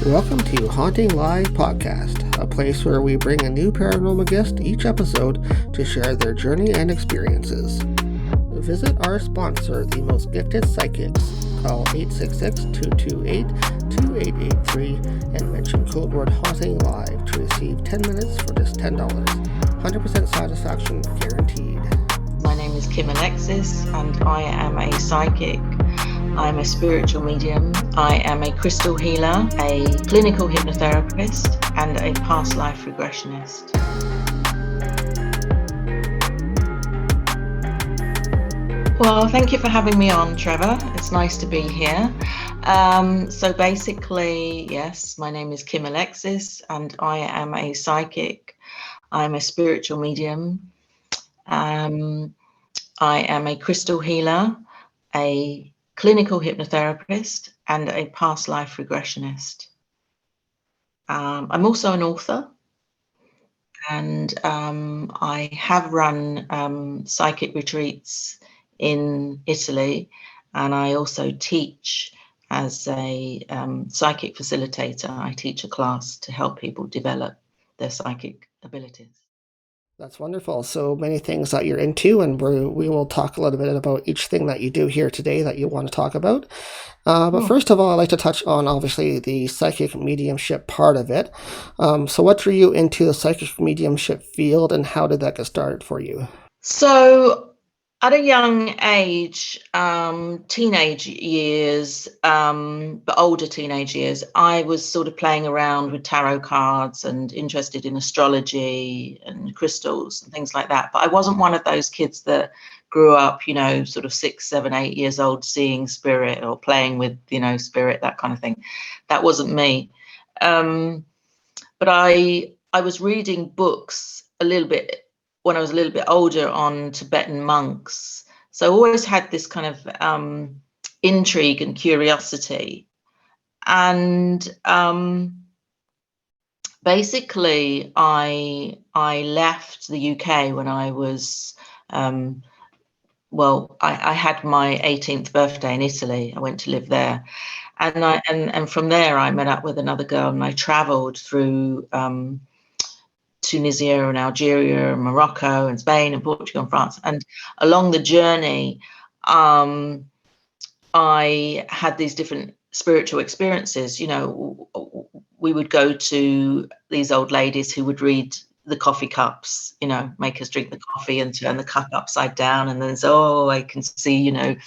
Welcome to Haunting Live Podcast, a place where we bring a new paranormal guest each episode to share their journey and experiences. Visit our sponsor, the Most Gifted Psychics. Call 866-228-2883 and mention code word Haunting Live to receive 10 minutes for just $10. 100% satisfaction guaranteed. My name is Kim Alexis and I am a psychic. I'm a spiritual medium. I am a crystal healer, a clinical hypnotherapist, and a past life regressionist. Well, thank you for having me on, Trevor. It's nice to be here. So basically, yes, my name is Kim Alexis and I am a psychic. I'm a spiritual medium. I am a crystal healer, a clinical hypnotherapist, and a past life regressionist. I'm also an author, and I have run psychic retreats in Italy, and I also teach as a psychic facilitator. I teach a class to help people develop their psychic abilities. That's wonderful. So many things that you're into, and we will talk a little bit about each thing that you do here today that you want to talk about. But first of all, I'd like to touch on, obviously, the psychic mediumship part of it. So what drew you into the psychic mediumship field, and how did that get started for you? So at a young age, teenage years, but older teenage years, I was sort of playing around with tarot cards and interested in astrology and crystals and things like that. But I wasn't one of those kids that grew up, you know, sort of 6, 7, 8 years old, seeing spirit or playing with, you know, spirit, that kind of thing. That wasn't me. But I was reading books a little bit when I was a little bit older on Tibetan monks. So I always had this kind of intrigue and curiosity. And basically I left the UK when I was, I had my 18th birthday in Italy. I went to live there. And from there I met up with another girl, and I traveled through Tunisia and Algeria and Morocco and Spain and Portugal and France. And along the journey, I had these different spiritual experiences. You know, we would go to these old ladies who would read the coffee cups, you know, make us drink the coffee and turn the cup upside down. And then, I can see, you know,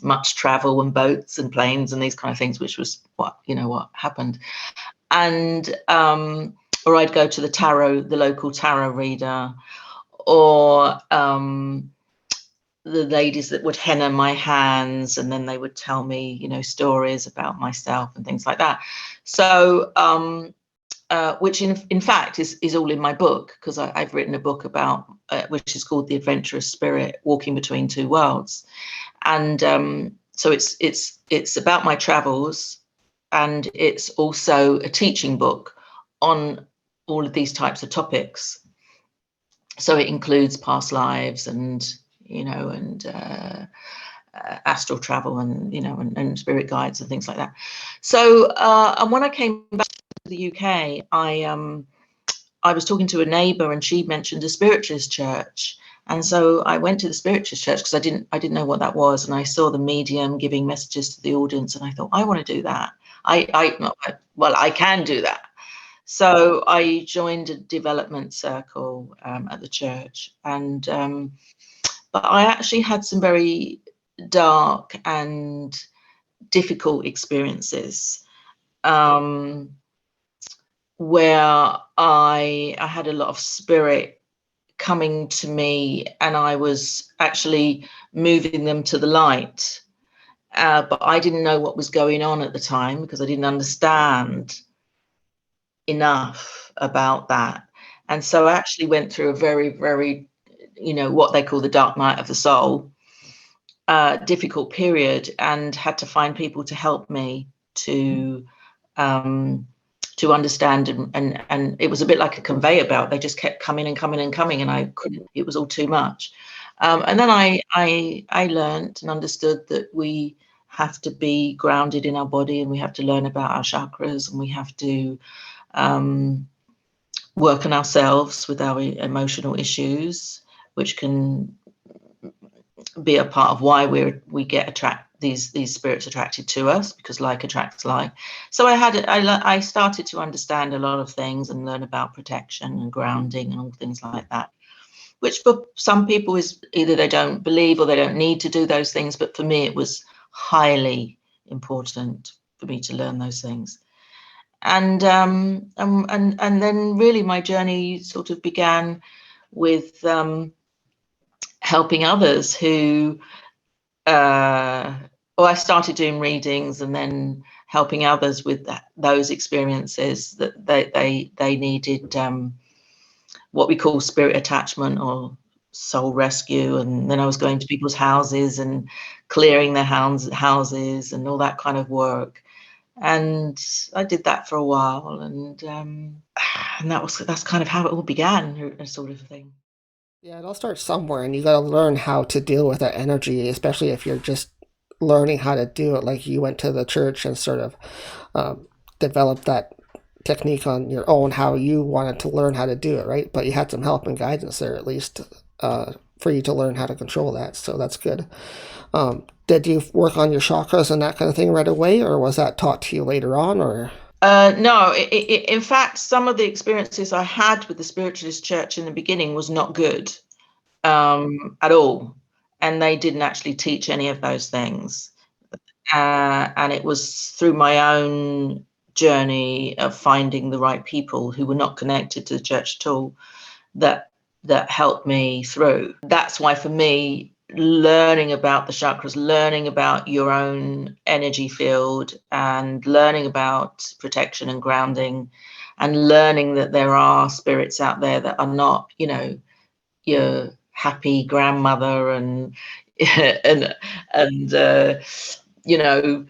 much travel and boats and planes and these kind of things, which was what happened. And, or I'd go to the local tarot reader, or the ladies that would henna my hands, and then they would tell me, you know, stories about myself and things like that. So, which in fact is all in my book, because I've written a book about, which is called The Adventurous Spirit, Walking Between Two Worlds. And so it's about my travels, and it's also a teaching book on all of these types of topics. So it includes past lives and, you know, and astral travel and, you know, and spirit guides and things like that. So, and when I came back to the UK, I was talking to a neighbour, and she mentioned a spiritualist church. And so I went to the spiritualist church because I didn't know what that was. And I saw the medium giving messages to the audience, and I thought, I want to do that. I can do that. So I joined a development circle at the church, and but I actually had some very dark and difficult experiences where I had a lot of spirit coming to me, and I was actually moving them to the light, but I didn't know what was going on at the time because I didn't understand enough about that. And so I actually went through a very, very, you know, what they call the dark night of the soul, difficult period, and had to find people to help me to understand, and it was a bit like a conveyor belt. They just kept coming and coming and coming, and I couldn't, it was all too much. And then I learned and understood that we have to be grounded in our body, and we have to learn about our chakras, and we have to work on ourselves with our emotional issues, which can be a part of why we get these spirits attracted to us, because like attracts like. So I started to understand a lot of things and learn about protection and grounding and all things like that, which for some people is either they don't believe or they don't need to do those things, but for me it was highly important for me to learn those things. And then really my journey sort of began with helping others who I started doing readings and then helping others with those experiences that they needed what we call spirit attachment or soul rescue. And then I was going to people's houses and clearing their houses and all that kind of work. And I did that for a while, and that's kind of how it all began, sort of thing. Yeah, it all starts somewhere, and you got to learn how to deal with that energy, especially if you're just learning how to do it. Like you went to the church and sort of developed that technique on your own, how you wanted to learn how to do it, right? But you had some help and guidance there, at least, for you to learn how to control that. So that's good. Did you work on your chakras and that kind of thing right away, or was that taught to you later on, or? No, in fact, some of the experiences I had with the spiritualist church in the beginning was not good at all. And they didn't actually teach any of those things. And it was through my own journey of finding the right people who were not connected to the church at all that helped me through. That's why for me, learning about the chakras, learning about your own energy field, and learning about protection and grounding, and learning that there are spirits out there that are not, your happy grandmother and and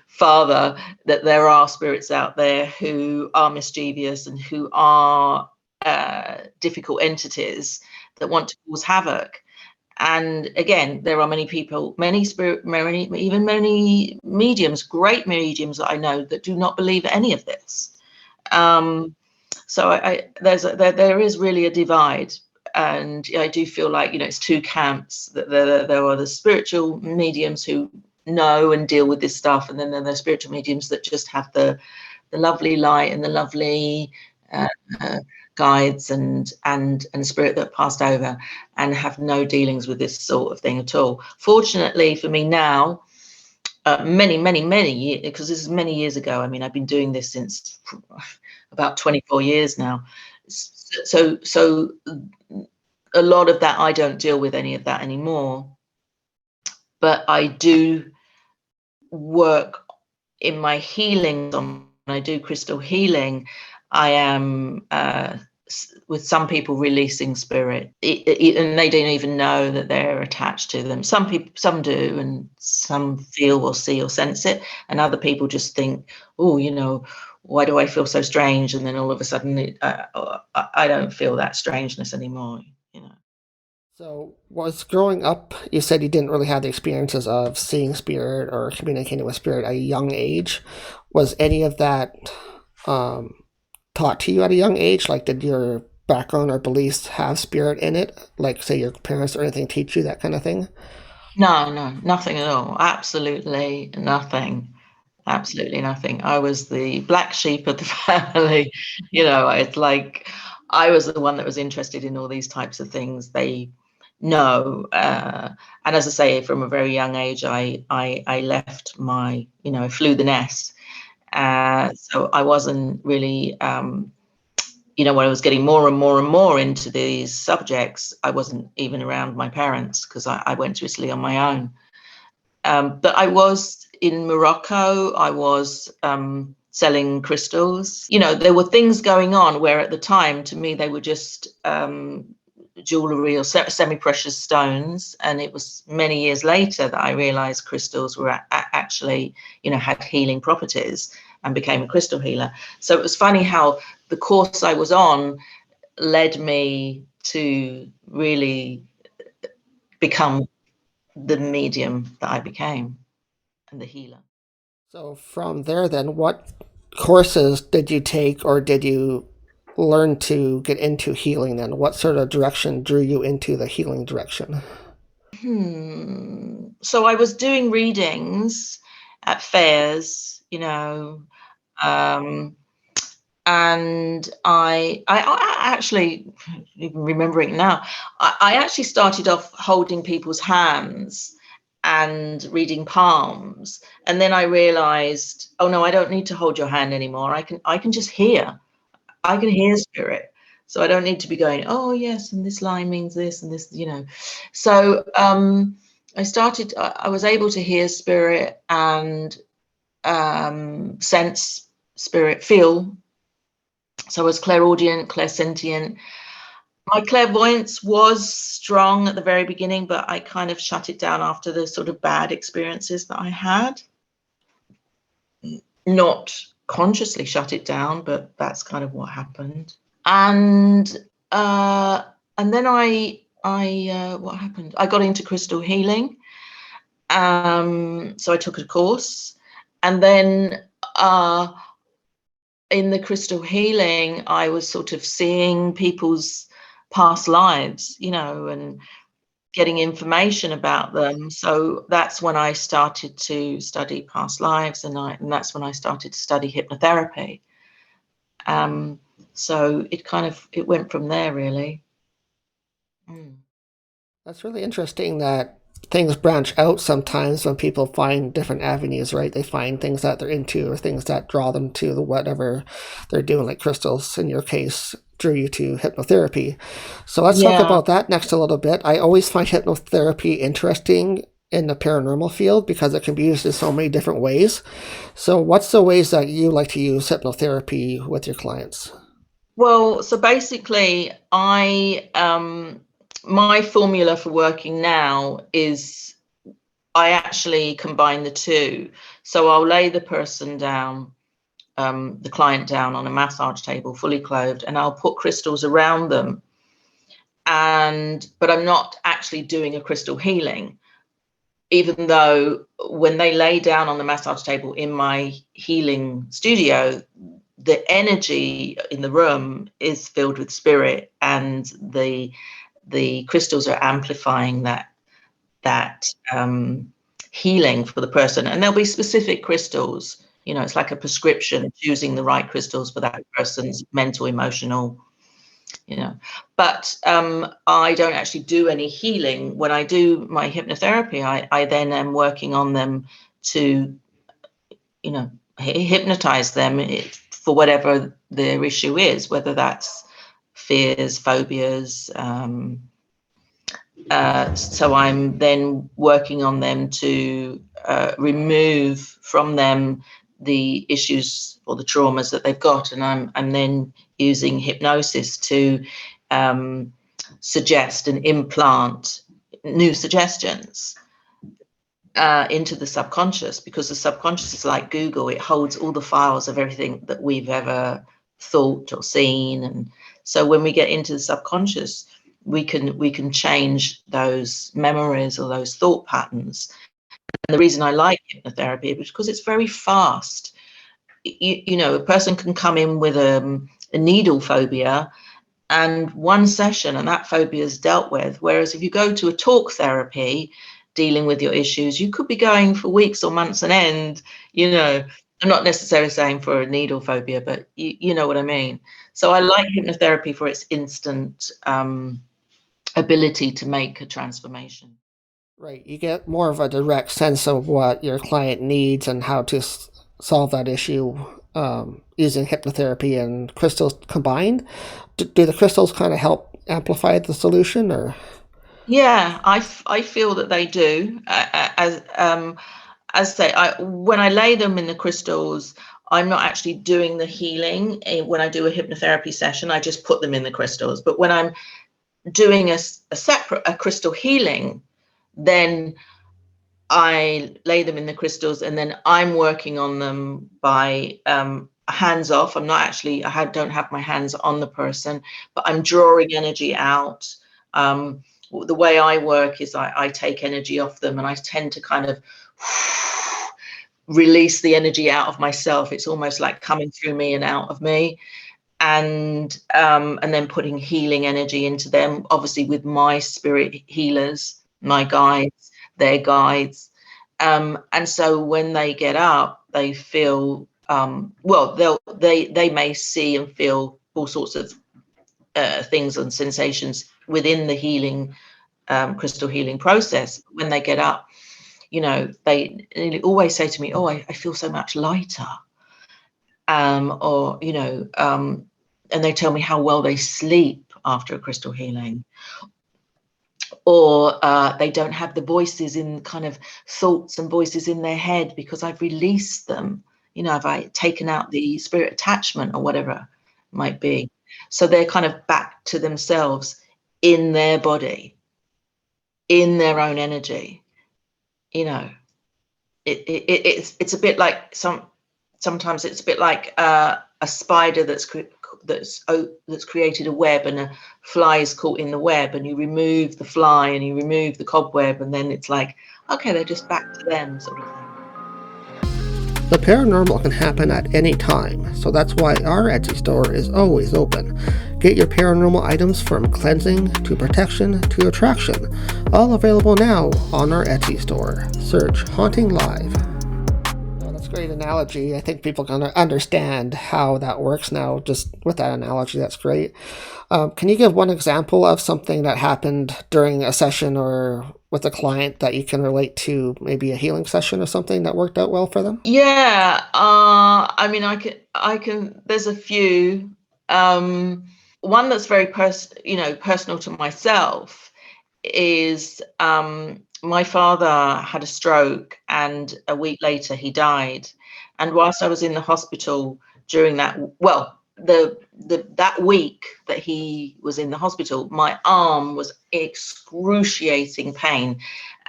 father, that there are spirits out there who are mischievous and who are difficult entities that want to cause havoc. And again, there are many people, even many mediums, great mediums that I know, that do not believe any of this. So there is really a divide, and I do feel like it's two camps. That there are the spiritual mediums who know and deal with this stuff, and then there are the spiritual mediums that just have the lovely light and the lovely guides and spirit that passed over, and have no dealings with this sort of thing at all. Fortunately for me now, many years, because this is many years ago. I mean, I've been doing this since about 24 years now. So a lot of that, I don't deal with any of that anymore. But I do work in my healing. When I do crystal healing, I am with some people releasing spirit, and they don't even know that they're attached to them. Some do, and some feel or see or sense it, and other people just think, oh, why do I feel so strange? And then all of a sudden, I don't feel that strangeness anymore. So, was growing up, you said you didn't really have the experiences of seeing spirit or communicating with spirit at a young age. Was any of that taught to you at a young age? Like, did your background or beliefs have spirit in it? Like, say, your parents or anything teach you that kind of thing? No, nothing at all. Absolutely nothing. Absolutely nothing. I was the black sheep of the family. It's like I was the one that was interested in all these types of things. They know, and as I say, from a very young age, I left I flew the nest. So I wasn't really, when I was getting more and more and more into these subjects, I wasn't even around my parents, because I went to Italy on my own. But I was in Morocco. I was selling crystals. There were things going on where at the time, to me, they were just jewelry or semi-precious stones. And it was many years later that I realized crystals were actually, had healing properties, and became a crystal healer. So it was funny how the course I was on led me to really become the medium that I became, and the healer. So from there, then, what courses did you take, or did you learn to get into healing? Then, what sort of direction drew you into the healing direction? So I was doing readings at fairs, um, and I actually, even remembering it now, I actually started off holding people's hands and reading palms, and then I realized, oh no, I don't need to hold your hand anymore. I can just hear. I can hear spirit. So I don't need to be going, oh yes, and this line means this and this, So I was able to hear spirit and sense spirit, feel. So I was clairaudient, clairsentient. My clairvoyance was strong at the very beginning, but I kind of shut it down after the sort of bad experiences that I had. Not consciously shut it down, but that's kind of what happened. And uh, and then what happened? I got into crystal healing. So I took a course, and then in the crystal healing, I was sort of seeing people's past lives, and getting information about them. So that's when I started to study past lives, and that's when I started to study hypnotherapy. So it went from there, really. Mm. That's really interesting that things branch out sometimes when people find different avenues, right? They find things that they're into or things that draw them to the whatever they're doing, like crystals in your case drew you to hypnotherapy. So let's talk Yeah. about that next a little bit. I always find hypnotherapy interesting in the paranormal field because it can be used in so many different ways. So what's the ways that you like to use hypnotherapy with your clients? Well, so basically, my formula for working now is I actually combine the two. So I'll lay the person down, the client down on a massage table, fully clothed, and I'll put crystals around them. But I'm not actually doing a crystal healing, even though when they lay down on the massage table in my healing studio, the energy in the room is filled with spirit, and the crystals are amplifying that healing for the person. And there'll be specific crystals. It's like a prescription, choosing the right crystals for that person's mental, emotional, But I don't actually do any healing. When I do my hypnotherapy, I then am working on them to, hypnotize them for whatever their issue is, whether that's fears, phobias. So I'm then working on them to remove from them the issues or the traumas that they've got, and I'm then using hypnosis to suggest and implant new suggestions into the subconscious, because the subconscious is like Google. It holds all the files of everything that we've ever thought or seen, and so when we get into the subconscious, we can change those memories or those thought patterns. And the reason I like hypnotherapy is because it's very fast. A person can come in with a needle phobia, and one session and that phobia is dealt with. Whereas if you go to a talk therapy dealing with your issues, you could be going for weeks or months on end. I'm not necessarily saying for a needle phobia, but you know what I mean. So I like hypnotherapy for its instant ability to make a transformation. Right, you get more of a direct sense of what your client needs and how to solve that issue using hypnotherapy and crystals combined. Do the crystals kind of help amplify the solution, or? Yeah, I feel that they do. As I say, when I lay them in the crystals, I'm not actually doing the healing. When I do a hypnotherapy session, I just put them in the crystals. But when I'm doing a crystal healing, then I lay them in the crystals, and then I'm working on them by hands off. Don't have my hands on the person, but I'm drawing energy out. The way I work is I take energy off them, and I tend to kind of release the energy out of myself. It's almost like coming through me and out of me. And then putting healing energy into them, obviously with my spirit healers, my guides, their guides. And so when they get up, they feel, they may see and feel all sorts of things and sensations within the healing, crystal healing process. When they get up, they always say to me, oh, I feel so much lighter. And they tell me how well they sleep after a crystal healing. Or they don't have the voices in kind of thoughts and voices in their head because I've released them. Have I taken out the spirit attachment or whatever it might be. So they're kind of back to themselves in their body, in their own energy. It's a bit like sometimes it's a bit like a spider that's created a web, and a fly is caught in the web, and you remove the fly and you remove the cobweb, and then it's like, okay, they're just back to them, sort of thing. The paranormal can happen at any time, so that's why our Etsy store is always open. Get your paranormal items from cleansing to protection to attraction, all available now on our Etsy store. Search HauntingLive. Oh, that's a great analogy. I think people can understand how that works now just with that analogy. That's great. Can you give one example of something that happened during a session or with a client that you can relate to, maybe a healing session or something that worked out well for them? Yeah, I can. There's a few. One that's very personal to myself is my father had a stroke, and a week later he died. And whilst I was in the hospital during that, that week that he was in the hospital, my arm was excruciating pain.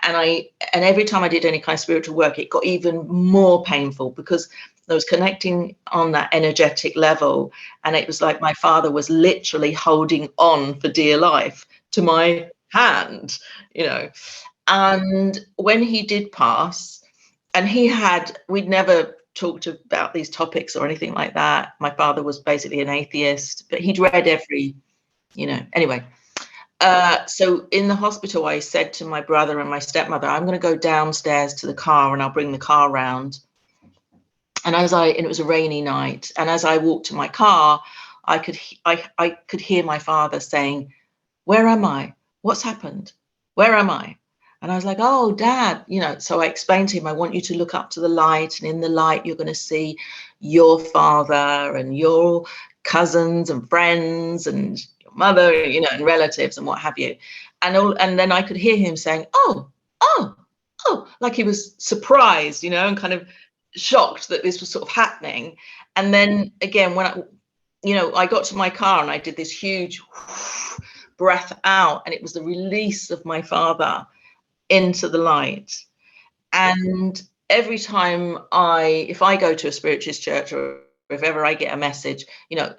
And every time I did any kind of spiritual work, it got even more painful because I was connecting on that energetic level. And it was like my father was literally holding on for dear life to my hand, And when he did pass, and we'd never talked about these topics or anything like that. My father was basically an atheist, but he'd read anyway. So in the hospital, I said to my brother and my stepmother, I'm going to go downstairs to the car and I'll bring the car round. And it was a rainy night. And as I walked to my car, I could hear my father saying, where am I? What's happened? Where am I? And I was like, oh, Dad, so I explained to him, I want you to look up to the light. And in the light, you're going to see your father and your cousins and friends and your mother, and relatives and what have you. And then I could hear him saying, oh, like he was surprised, and kind of shocked that this was sort of happening. And then again, when I got to my car and I did this huge breath out, and it was the release of my father into the light. And every time if I go to a spiritualist church, or if ever I get a message,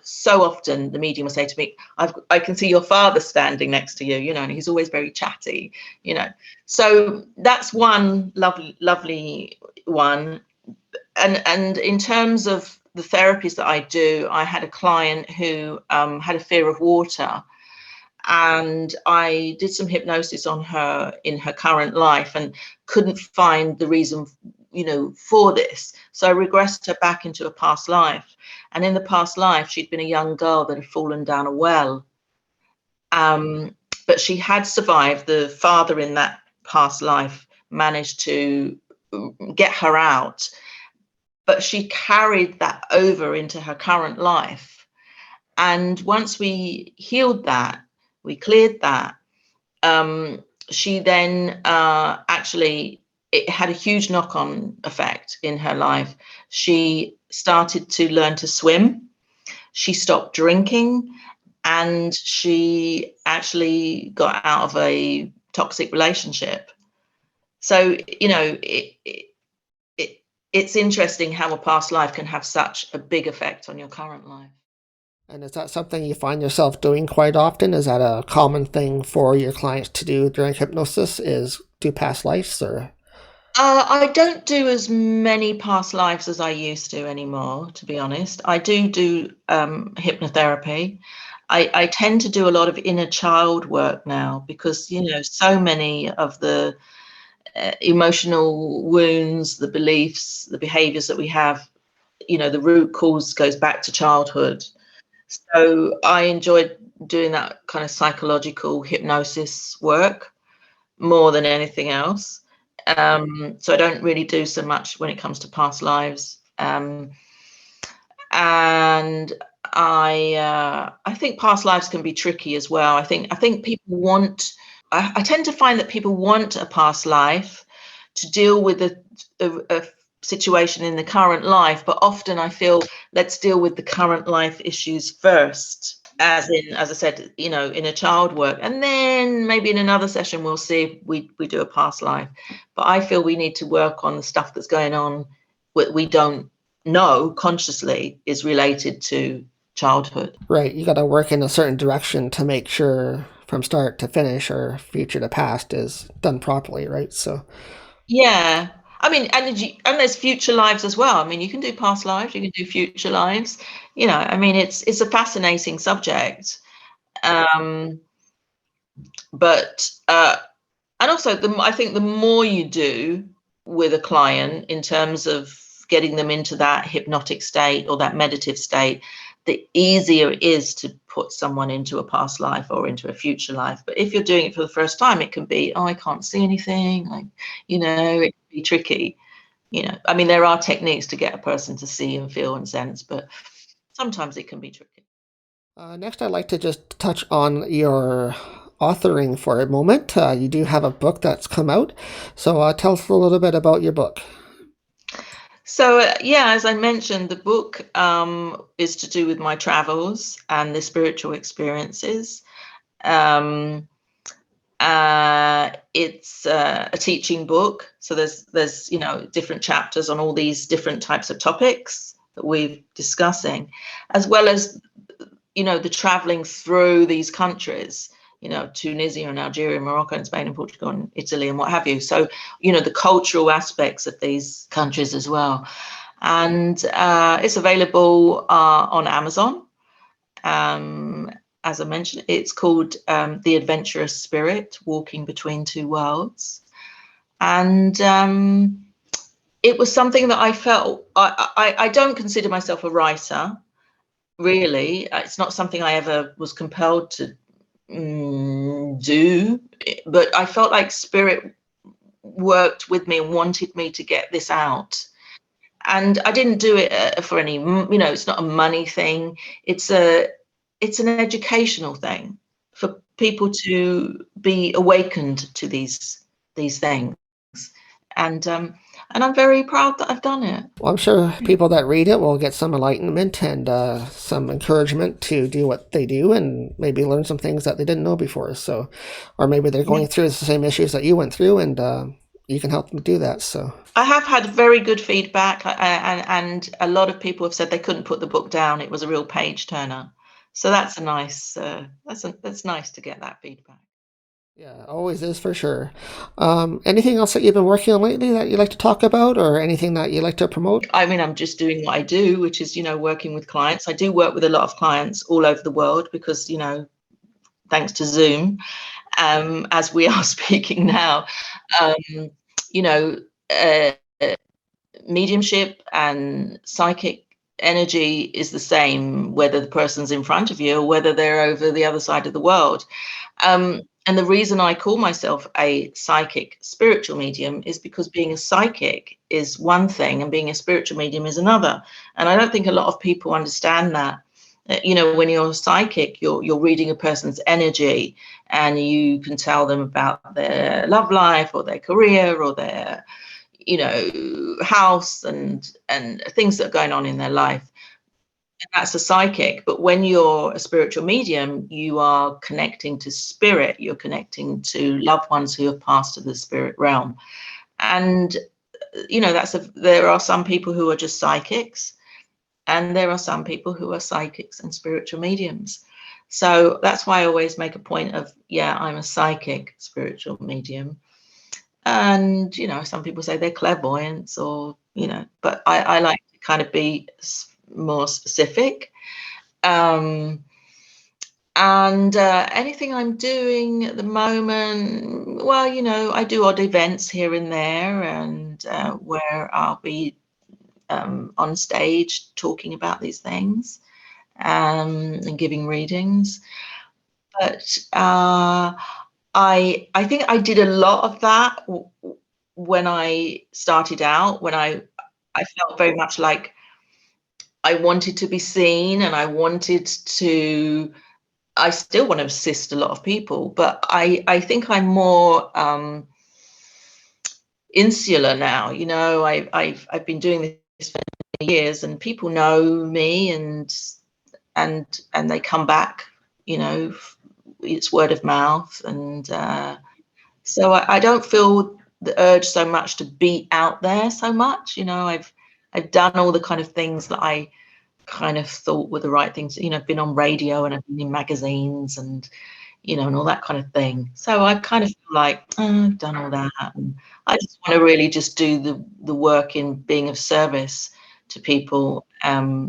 so often the medium will say to me, I can see your father standing next to you, and he's always very chatty, So that's one lovely one. And in terms of the therapies that I do, I had a client who had a fear of water. And I did some hypnosis on her in her current life and couldn't find the reason, for this. So I regressed her back into a past life. And in the past life, she'd been a young girl that had fallen down a well. But she had survived. The father in that past life managed to get her out. But she carried that over into her current life. And once we healed that, we cleared that. She then it had a huge knock-on effect in her life. She started to learn to swim. She stopped drinking, and she actually got out of a toxic relationship. So, it's interesting how a past life can have such a big effect on your current life. And is that something you find yourself doing quite often? Is that a common thing for your clients to do during hypnosis, is do past lives, or? I don't do as many past lives as I used to anymore, to be honest. I do hypnotherapy. I tend to do a lot of inner child work now because, you know, so many of the emotional wounds, the beliefs, the behaviors that we have, you know, the root cause goes back to childhood. So I enjoyed doing that kind of psychological hypnosis work more than anything else. So I don't really do so much when it comes to past lives. And I think past lives can be tricky as well. I think people want. I tend to find that people want a past life to deal with a situation in the current life, but often I feel let's deal with the current life issues first. As in, as I said, you know, in a child work, and then maybe in another session we'll see if we do a past life. But I feel we need to work on the stuff that's going on what we don't know consciously is related to childhood. Right, you got to work in a certain direction to make sure from start to finish or future to past is done properly, right? So, Yeah. I mean, and there's future lives as well. I mean, you can do past lives, you can do future lives. You know, I mean, it's a fascinating subject. Um, but and also I think the more you do with a client in terms of getting them into that hypnotic state or that meditative state, the easier it is to put someone into a past life or into a future life. But if you're doing it for the first time, it can be, oh, I can't see anything, like, you know, it can be tricky. You know, I mean, there are techniques to get a person to see and feel and sense, but sometimes it can be tricky. next, I'd like to just touch on your authoring for a moment. You do have a book that's come out, so tell us a little bit about your book. So, yeah, as I mentioned, the book is to do with my travels and the spiritual experiences. Um, it's a teaching book, so there's you know different chapters on all these different types of topics that we're discussing, as well as you know the traveling through these countries, you know, Tunisia and Algeria, Morocco and Spain and Portugal and Italy and what have you. So you know the cultural aspects of these countries as well, and it's available on Amazon. Um, as I mentioned, it's called The Adventurous Spirit, Walking Between Two Worlds. And it was something that I felt, I don't consider myself a writer, really. It's not something I ever was compelled to do, but I felt like spirit worked with me and wanted me to get this out. And I didn't do it for any, you know, it's not a money thing. It's an educational thing for people to be awakened to these things. And I'm very proud that I've done it. Well, I'm sure people that read it will get some enlightenment and some encouragement to do what they do and maybe learn some things that they didn't know before. So, or maybe they're Yeah. going through the same issues that you went through and you can help them do that. So, I have had very good feedback, and a lot of people have said they couldn't put the book down. It was a real page turner. So that's a nice that's nice to get that feedback. yeah, always is for sure. Anything else that you've been working on lately that you'd like to talk about or anything that you'd like to promote? I mean, I'm just doing what I do, which is, you know, working with clients. I do work with a lot of clients all over the world because, you know, thanks to Zoom, as we are speaking now, um, you know, uh, mediumship and psychic energy is the same, whether the person's in front of you or whether they're over the other side of the world. And the reason I call myself a psychic spiritual medium is because being a psychic is one thing and being a spiritual medium is another. And I don't think a lot of people understand that. You know, when you're psychic, you're reading a person's energy and you can tell them about their love life or their career or their, you know, house and things that are going on in their life. And that's a psychic. But when you're a spiritual medium, you are connecting to spirit, you're connecting to loved ones who have passed to the spirit realm. And you know, there are some people who are just psychics, and there are some people who are psychics and spiritual mediums. So that's why I always make a point of, yeah, I'm a psychic spiritual medium. And, some people say they're clairvoyants but I like to kind of be more specific. And anything I'm doing at the moment, well, I do odd events here and there, and where I'll be on stage talking about these things and giving readings. But I think I did a lot of that when I started out, when I felt very much like I wanted to be seen, and I still want to assist a lot of people, but I think I'm more insular now. I've been doing this for years, and people know me, and they come back. It's word of mouth, and so I don't feel the urge so much to be out there so much. I've done all the kind of things that I kind of thought were the right things. I've been on radio, and I've been in magazines, and and all that kind of thing. So I kind of feel like I've done all that, and I just want to really just do the work in being of service to people,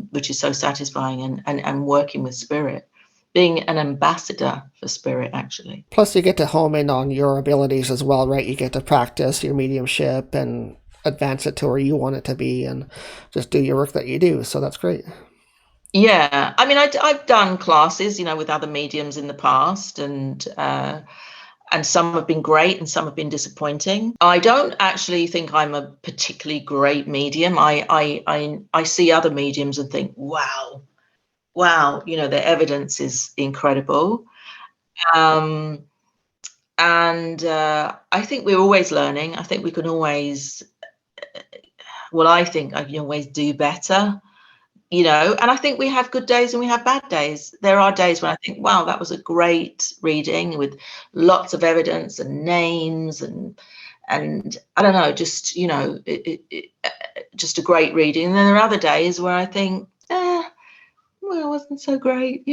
which is so satisfying, and working with spirit, being an ambassador for spirit, actually. Plus, you get to home in on your abilities as well, right? You get to practice your mediumship and advance it to where you want it to be, and just do your work that you do. So that's great. Yeah, I mean, I've done classes, with other mediums in the past, and some have been great, and some have been disappointing. I don't actually think I'm a particularly great medium. I see other mediums and think, wow, their evidence is incredible. And I think we're always learning. I think we can always, I think I can always do better. And I think we have good days and we have bad days. There are days when I think, wow, that was a great reading with lots of evidence and names and I don't know, just, just a great reading. And then there are other days where I think, it wasn't so great,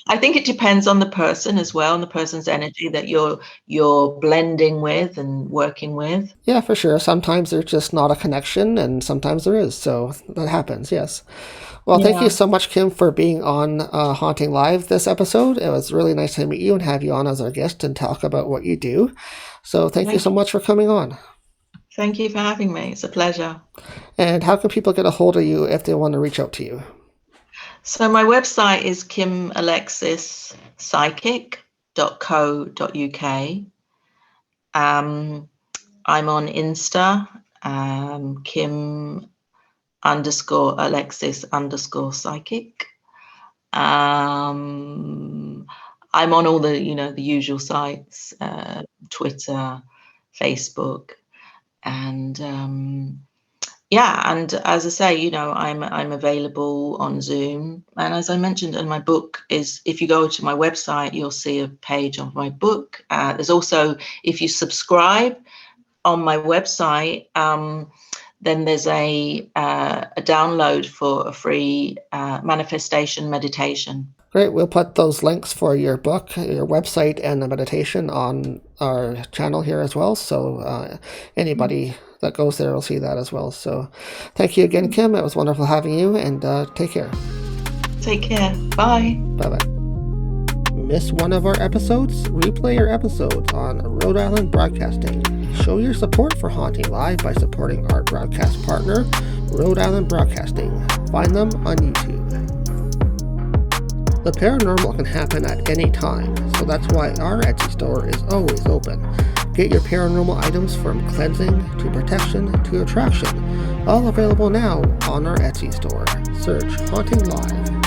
I think it depends on the person as well, and the person's energy that you're blending with and working with. Yeah, for sure. Sometimes there's just not a connection, and sometimes there is. So that happens, yes. Well, thank you so much, Kim, for being on Haunting Live this episode. It was really nice to meet you and have you on as our guest and talk about what you do. So thank you so much for coming on. Thank you for having me. It's a pleasure. And how can people get a hold of you if they want to reach out to you? So my website is kimalexispsychic.co.uk. I'm on Insta, Kim_Alexis_psychic. I'm on all the, the usual sites, Twitter, Facebook, and and as I say, I'm available on Zoom. And as I mentioned in my book, if you go to my website, you'll see a page of my book. There's also, if you subscribe on my website, then there's a download for a free manifestation meditation. Great. We'll put those links for your book, your website, and the meditation on our channel here as well. So anybody that goes there will see that as well. So thank you again, Kim. It was wonderful having you, and take care. Take care. Bye. Bye-bye. Miss one of our episodes? Replay your episodes on Rhode Island Broadcasting. Show your support for Haunting Live by supporting our broadcast partner, Rhode Island Broadcasting. Find them on YouTube. The paranormal can happen at any time, so that's why our Etsy store is always open. Get your paranormal items from cleansing to protection to attraction, all available now on our Etsy store. Search Haunting Live.